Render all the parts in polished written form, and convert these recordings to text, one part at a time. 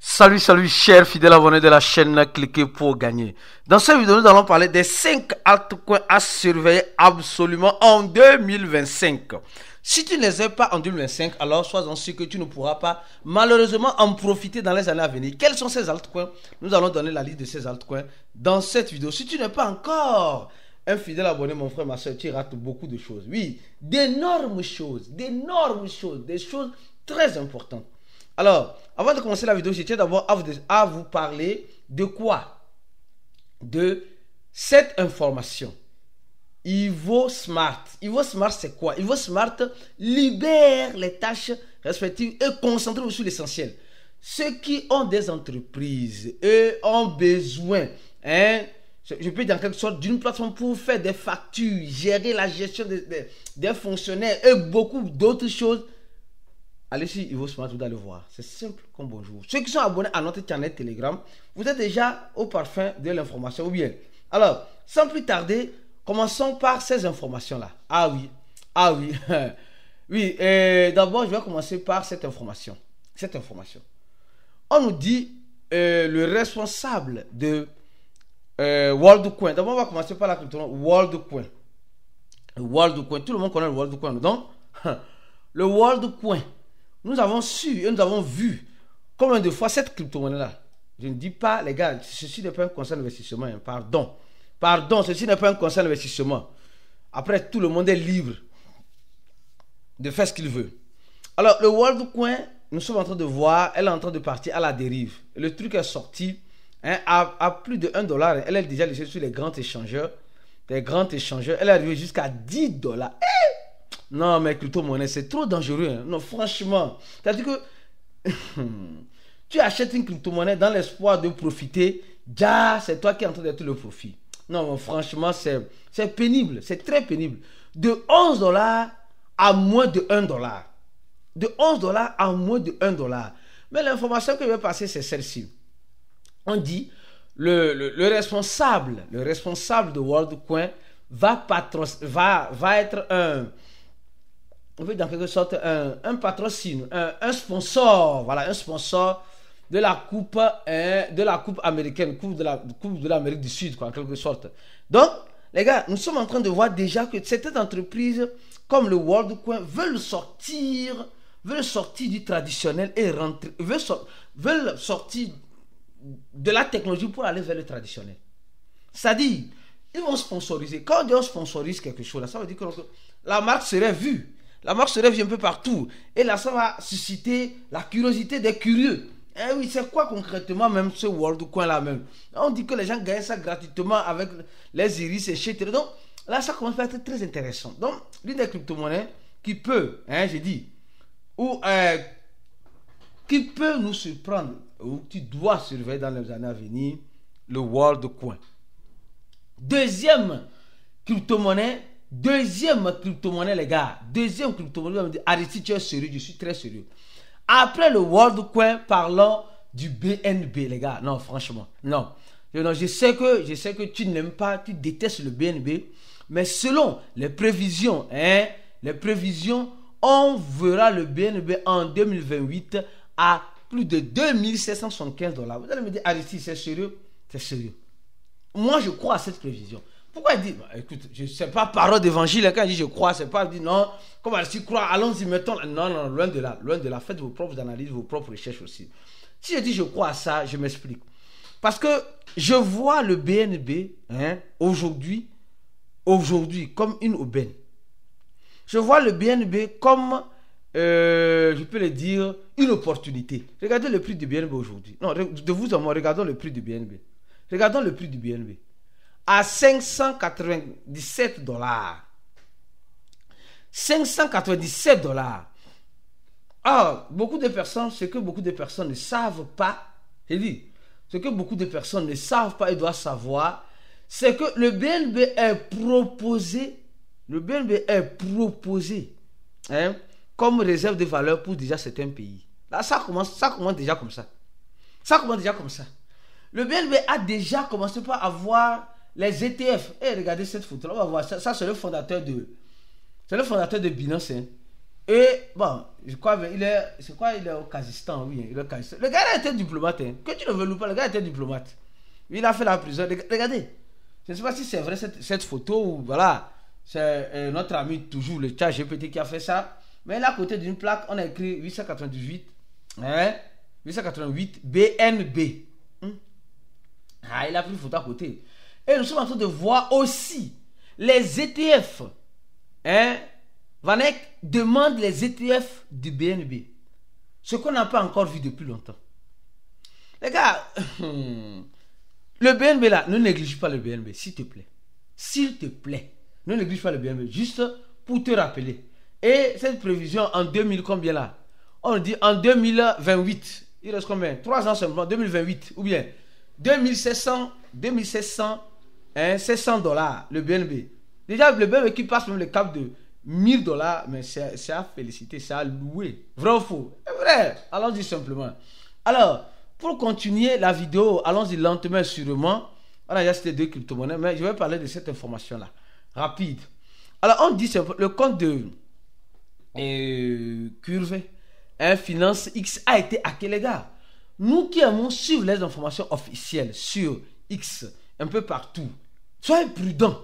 Salut, salut, chers fidèles abonnés de la chaîne, cliquez pour gagner. Dans cette vidéo, nous allons parler des 5 altcoins à surveiller absolument en 2025. Si tu ne les as pas en 2025, alors sois-en sûr que tu ne pourras pas malheureusement en profiter dans les années à venir. Quels sont ces altcoins? Nous allons donner la liste de ces altcoins dans cette vidéo. Si tu n'es pas encore un fidèle abonné, mon frère, ma soeur, tu rates beaucoup de choses. Oui, d'énormes choses, des choses très importantes. Alors, avant de commencer la vidéo, je tiens d'abord à vous parler de quoi? De cette information. Ivo Smart. Ivo Smart, c'est quoi? Ivo Smart libère les tâches respectives et concentre sur l'essentiel. Ceux qui ont des entreprises et ont besoin, je peux dire en quelque sorte, d'une plateforme pour faire des factures, gérer la gestion des fonctionnaires et beaucoup d'autres choses. Allez sur Ivo Smart, vous allez voir. C'est simple comme bonjour. Ceux qui sont abonnés à notre channel Telegram, vous êtes déjà au parfum de l'information. Ou bien, alors, sans plus tarder, commençons par ces informations-là. Ah oui. Oui, d'abord, je vais commencer par cette information. On nous dit le responsable de WorldCoin. D'abord, on va commencer par la crypto-monnaie WorldCoin. WorldCoin, tout le monde connaît le WorldCoin. Donc, le WorldCoin. Nous avons su et nous avons vu combien de fois cette crypto-monnaie-là. Je ne dis pas, les gars, ceci n'est pas un conseil d'investissement. Pardon, ceci n'est pas un conseil d'investissement. Après, tout le monde est libre de faire ce qu'il veut. Alors, le WorldCoin, nous sommes en train de voir, elle est en train de partir à la dérive. Le truc est sorti à plus de $1. Elle est déjà laissée sur les grands échangeurs. Elle est arrivée jusqu'à $10. Non, mais crypto-monnaie, c'est trop dangereux. Hein. Non, franchement. C'est-à-dire que tu achètes une crypto-monnaie dans l'espoir de profiter. Déjà, c'est toi qui es en train d'être le profit. Non, mais franchement, c'est pénible. C'est très pénible. De $11 à moins de $1. De $11 à moins de $1. Mais l'information que je vais passer, c'est celle-ci. On dit, le responsable de WorldCoin va être on veut dans quelque sorte un patrocine, un sponsor, voilà, un sponsor de la coupe américaine, coupe de l'Amérique du Sud, quoi, en quelque sorte. Donc, les gars, nous sommes en train de voir déjà que certaines entreprises, comme le WorldCoin, veulent sortir du traditionnel et veulent sortir de la technologie pour aller vers le traditionnel. C'est-à-dire, ils vont sponsoriser. Quand on sponsorise quelque chose, là, ça veut dire que la marque serait vue. La marque se rêve un peu partout. Et là, ça va susciter la curiosité des curieux. Eh oui, c'est quoi concrètement même ce WorldCoin là même? On dit que les gens gagnent ça gratuitement avec les iris, etc. Donc là, ça commence à être très intéressant. Donc, l'une des crypto-monnaies qui peut, qui peut nous surprendre, ou qui doit surveiller dans les années à venir, le WorldCoin. Deuxième crypto-monnaie, les gars. Deuxième crypto-monnaie. Arrêtez, tu es sérieux, je suis très sérieux. Après le WorldCoin, parlons du BNB, les gars. Non, franchement, non. Je sais que tu n'aimes pas, tu détestes le BNB. Mais selon les prévisions, on verra le BNB en 2028 à plus de $2775. Vous allez me dire, Arrêtez, c'est sérieux? C'est sérieux. Moi, je crois à cette prévision. Pourquoi il dit, écoute, je ne sais pas parole d'évangile, quand il dit je crois, c'est pas, il dit non, comment elle croit, allons-y, mettons, non, loin de là, faites vos propres analyses, vos propres recherches aussi. Si je dis je crois à ça, je m'explique. Parce que je vois le BNB, aujourd'hui, comme une aubaine. Je vois le BNB comme, je peux le dire, une opportunité. Regardez le prix du BNB aujourd'hui. Non, de vous à moi, regardons le prix du BNB. À $597. $597. Ah, ce que beaucoup de personnes ne savent pas, et doivent savoir, c'est que le BNB est proposé, comme réserve de valeur pour déjà certains pays. Là, ça commence déjà comme ça. Le BNB a déjà commencé par avoir les ETF. Regardez cette photo là, on va voir ça. C'est le fondateur de Binance. Et bon, je crois il est au Kazakhstan, oui, il est au Kazakhstan. Le gars était diplomate, hein. Que tu ne veux pas, le gars était diplomate. Il a fait la prison. Regardez, je ne sais pas si c'est vrai cette photo ou voilà, c'est notre ami toujours, le chat GPT qui a fait ça. Mais là, à côté d'une plaque, on a écrit 898, hein, 888 BNB. Ah, il a pris une photo à côté. Et nous sommes en train de voir aussi les ETF. Hein? Vanek demande les ETF du BNB. Ce qu'on n'a pas encore vu depuis longtemps. Les gars, le BNB là, ne néglige pas le BNB, s'il te plaît. S'il te plaît, ne néglige pas le BNB, juste pour te rappeler. Et cette prévision en 2000, combien là? On dit en 2028. Il reste combien? 3 ans seulement, 2028. Ou bien 2700, 700 dollars le BNB. Déjà, le BNB qui passe même le cap de 1000 dollars, mais c'est à féliciter, c'est à louer. Vrai ou faux? C'est vrai. Allons-y simplement. Alors, pour continuer la vidéo, allons-y lentement et sûrement. On a déjà cité 2 crypto-monnaies, mais je vais parler de cette information-là. Rapide. Alors, on dit le compte de Curve, Finance X a été hacké, les gars. Nous qui aimons suivre les informations officielles sur X, un peu partout, soyez prudents.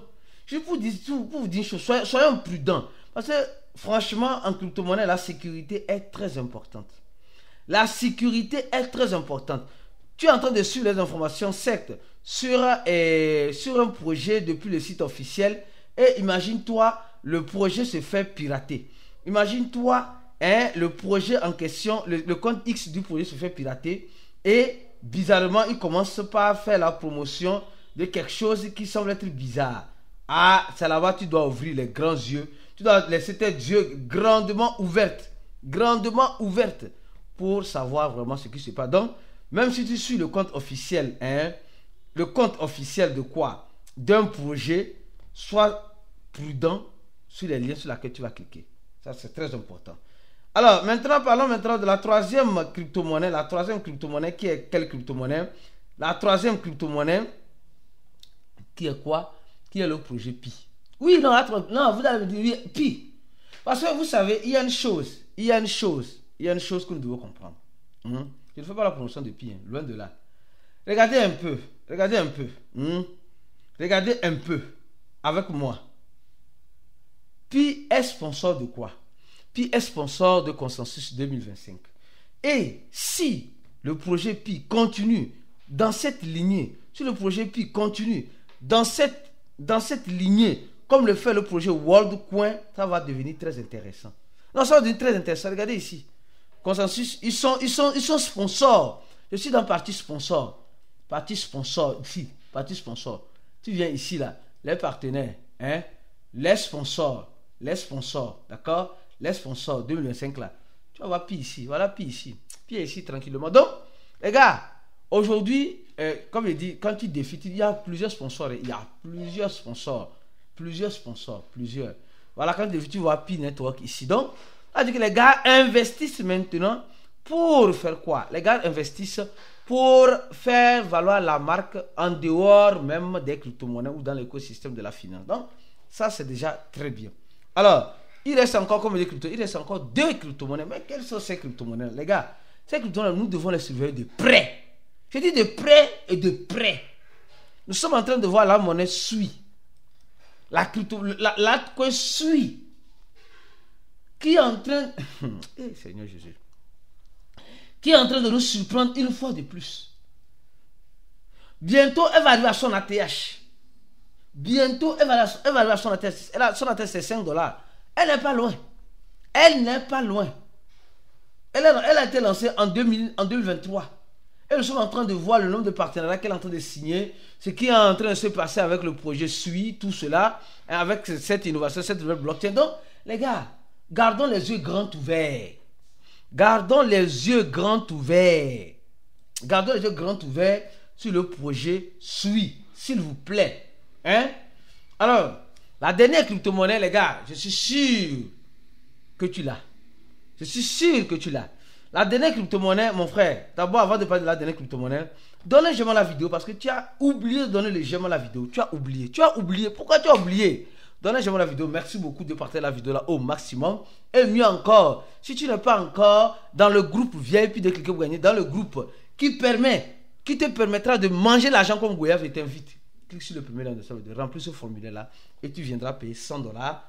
Je vous dis une chose, soyons prudents. Parce que franchement, en crypto-monnaie, la sécurité est très importante. La sécurité est très importante. Tu es en train de suivre les informations, certes, sur un projet depuis le site officiel. Et imagine-toi, le projet se fait pirater. Imagine-toi, le projet en question, le compte X du projet se fait pirater. Et bizarrement, il commence par faire la promotion de quelque chose qui semble être bizarre. Ah, c'est là-bas tu dois ouvrir les grands yeux. Tu dois laisser tes yeux grandement ouvertes pour savoir vraiment ce qui se passe. Donc, même si tu suis le compte officiel, le compte officiel de quoi? D'un projet, sois prudent sur les liens sur lesquels tu vas cliquer. Ça, c'est très important. Alors, parlons maintenant de la troisième crypto-monnaie. La troisième crypto-monnaie, qui est quelle crypto-monnaie? La troisième crypto-monnaie, qui est quoi? Qui est le projet Pi. Oui, non, vous allez me dire Pi. Parce que vous savez, il y a une chose que nous devons comprendre. Je ne fais pas la promotion de Pi, loin de là. Regardez un peu. Regardez un peu avec moi. Pi est sponsor de quoi? Pi est sponsor de Consensus 2025. Et si le projet Pi continue dans cette lignée, si le projet Pi continue dans cette lignée, comme le fait le projet WorldCoin, ça va devenir très intéressant. Non, ça va devenir très intéressant. Regardez ici. Consensus, ils sont sponsors. Je suis dans partie sponsor. Partie sponsor, ici. Partie sponsor. Tu viens ici, là. Les partenaires, les sponsors, d'accord? Les sponsors 2025, là. Tu vas voir Pi ici. Voilà Pi ici. Pi ici, tranquillement. Donc, les gars, aujourd'hui, comme je dis, quand tu défies, il y a plusieurs sponsors. Il y a plusieurs sponsors. Voilà, quand tu défies, tu vois Pi Network ici. Donc, ça veut dire que les gars investissent maintenant pour faire quoi? Les gars investissent pour faire valoir la marque en dehors même des crypto-monnaies ou dans l'écosystème de la finance. Donc, ça, c'est déjà très bien. Alors, il reste encore, comme des crypto, il reste encore 2 crypto-monnaies. Mais quelles sont ces crypto-monnaies? Les gars, ces crypto-monnaies, nous devons les surveiller de près. Je dis de près et de près. Nous sommes en train de voir la monnaie SUI. L'altcoin SUI. Qui est en train... Seigneur Jésus. Qui est en train de nous surprendre une fois de plus. Bientôt, elle va arriver à son ATH. Bientôt, elle va arriver à son ATH. Son ATH, c'est 5 dollars. Elle n'est pas loin. Elle a été lancée en 2023. Et nous sommes en train de voir le nombre de partenariats qu'elle est en train de signer, ce qui est en train de se passer avec le projet SUI, tout cela, avec cette innovation, cette nouvelle blockchain. Donc, les gars, gardons les yeux grands ouverts. Gardons les yeux grands ouverts sur le projet SUI, s'il vous plaît. Alors, la dernière crypto-monnaie, les gars, je suis sûr que tu l'as. La dernière crypto-monnaie, mon frère, d'abord, avant de parler de la dernière crypto-monnaie, donne un j'aime à la vidéo parce que tu as oublié de donner le j'aime à la vidéo. Tu as oublié. Pourquoi tu as oublié? donnez j'aime la vidéo. Merci beaucoup de partager la vidéo là au maximum. Et mieux encore, si tu n'es pas encore dans le groupe VIP de Cliquez pour gagner, dans le groupe qui te permettra de manger l'argent comme Goyave et t'invite. Clique sur le premier lien de remplir ce formulaire là et tu viendras payer $100.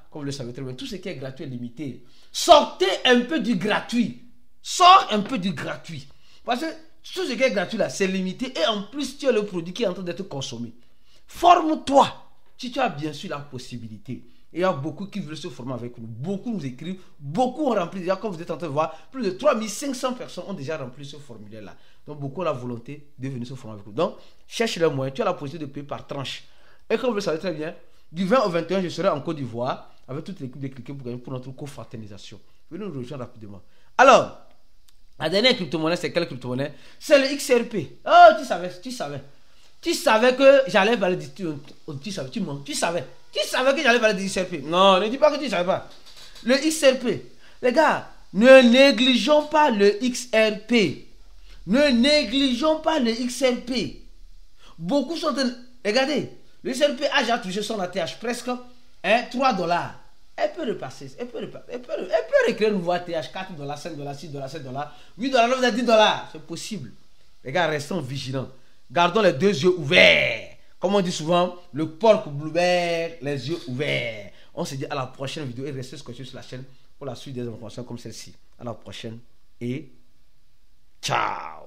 Comme vous le savez très bien, tout ce qui est gratuit est limité. Sortez un peu du gratuit. Sors un peu du gratuit. Parce que tout ce qui est gratuit là, c'est limité. Et en plus, tu as le produit qui est en train d'être consommé. Forme-toi. Si tu as bien sûr la possibilité. Et il y a beaucoup qui veulent se former avec nous. Beaucoup nous écrivent. Beaucoup ont rempli déjà. Comme vous êtes en train de voir, plus de 3500 personnes ont déjà rempli ce formulaire là. Donc beaucoup ont la volonté de venir se former avec nous. Donc cherche le moyen. Tu as la possibilité de payer par tranche. Et comme vous le savez très bien, du 20 au 21, je serai en Côte d'Ivoire avec toute l'équipe de Cliquez pour gagner pour notre co-fraternisation. Venez nous rejoindre rapidement. Alors, la dernière crypto-monnaie, c'est quelle crypto-monnaie? C'est le XRP. Oh, tu savais que j'allais parler du... Tu savais que j'allais parler du XRP. Non, ne dis pas que tu ne savais pas. Le XRP. Les gars, ne négligeons pas le XRP. Ne négligeons pas le XRP. Beaucoup sont... Regardez, le XRP a déjà touché son ATH presque $3. Elle peut repasser. Elle peut recréer une nouvelle ATH, $4, $5, $6, $7, $8, $10. C'est possible. Les gars, restons vigilants. Gardons les deux yeux ouverts. Comme on dit souvent, le porc blueberry, les yeux ouverts. On se dit à la prochaine vidéo et restez scotchés sur la chaîne pour la suite des informations comme celle-ci. À la prochaine et ciao.